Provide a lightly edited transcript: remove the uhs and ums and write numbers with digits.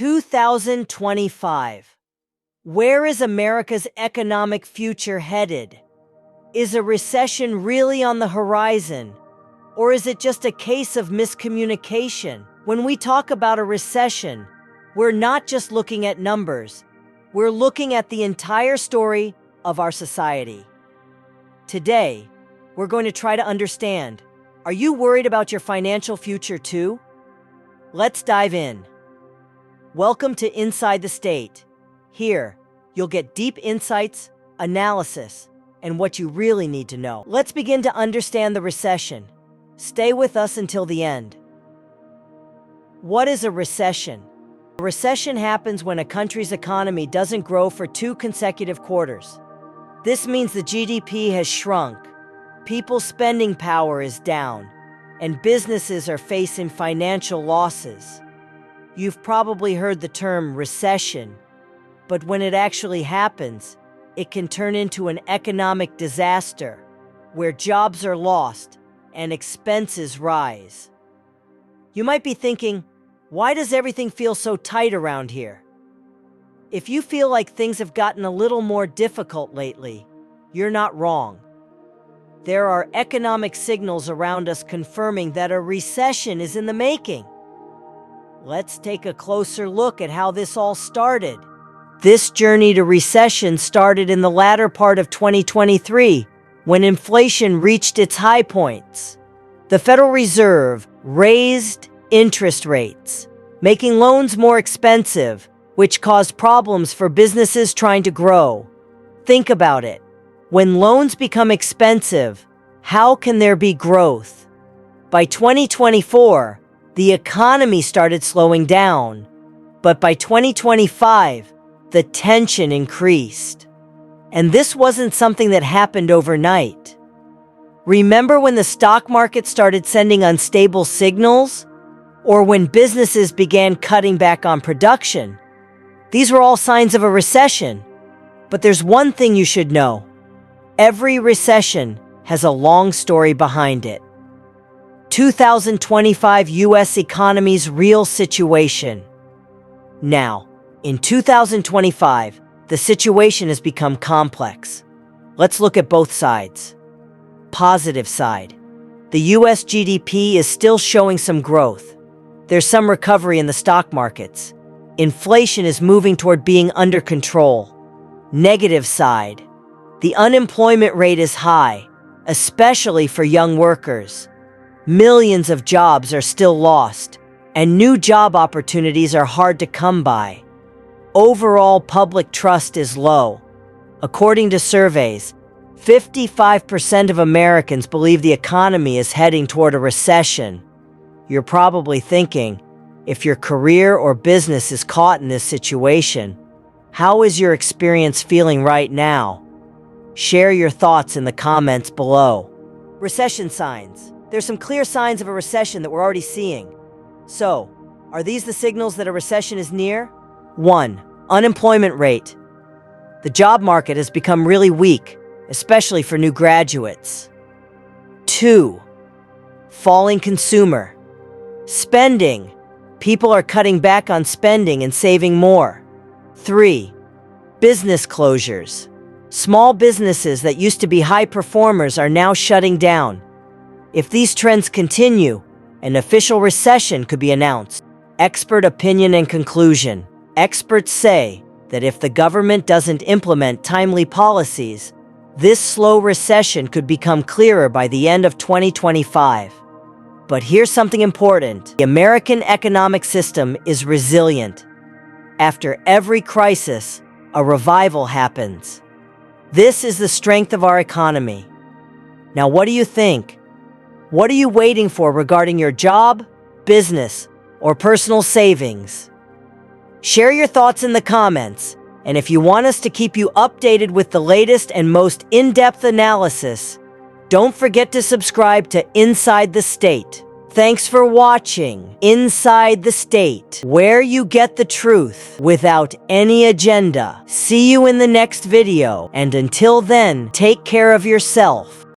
2025. Where is America's economic future headed? Is a recession really on the horizon? Or is it just a case of miscommunication? When we talk about a recession, we're not just looking at numbers. We're looking at the entire story of our society. Today, we're going to try to understand. Are you worried about your financial future too? Let's dive in. Welcome to Inside the State. Here, you'll get deep insights, analysis, and what you really need to know. Let's begin to understand the recession. Stay with us until the end. What is a recession? A recession happens when a country's economy doesn't grow for 2 consecutive quarters. This means the GDP has shrunk, people's spending power is down, and businesses are facing financial losses. You've probably heard the term recession, but when it actually happens, it can turn into an economic disaster where jobs are lost and expenses rise. You might be thinking, why does everything feel so tight around here? If you feel like things have gotten a little more difficult lately, you're not wrong. There are economic signals around us confirming that a recession is in the making. Let's take a closer look at how this all started. This journey to recession started in the latter part of 2023, when inflation reached its high points. The Federal Reserve raised interest rates, making loans more expensive, which caused problems for businesses trying to grow. Think about it. When loans become expensive, how can there be growth? By 2024, the economy started slowing down, but by 2025, the tension increased. And this wasn't something that happened overnight. Remember when the stock market started sending unstable signals? Or when businesses began cutting back on production? These were all signs of a recession. But there's one thing you should know. Every recession has a long story behind it. 2025 U.S. economy's real situation. Now, in 2025, the situation has become complex. Let's look at both sides. Positive side. The U.S. GDP is still showing some growth. There's some recovery in the stock markets. Inflation is moving toward being under control. Negative side. The unemployment rate is high, especially for young workers. Millions of jobs are still lost, and new job opportunities are hard to come by. Overall public trust is low. According to surveys, 55% of Americans believe the economy is heading toward a recession. You're probably thinking, if your career or business is caught in this situation, how is your experience feeling right now? Share your thoughts in the comments below. Recession signs. There's some clear signs of a recession that we're already seeing. So, are these the signals that a recession is near? 1. Unemployment rate. The job market has become really weak, especially for new graduates. 2. Falling consumer spending. People are cutting back on spending and saving more. 3. Business closures. Small businesses that used to be high performers are now shutting down. If these trends continue, an official recession could be announced. Expert opinion and conclusion. Experts say that if the government doesn't implement timely policies, this slow recession could become clearer by the end of 2025. But here's something important. The American economic system is resilient. After every crisis, a revival happens. This is the strength of our economy. Now, what do you think? What are you waiting for regarding your job, business, or personal savings? Share your thoughts in the comments, and if you want us to keep you updated with the latest and most in-depth analysis, don't forget to subscribe to Inside the State. Thanks for watching Inside the State, where you get the truth without any agenda. See you in the next video, and until then, take care of yourself.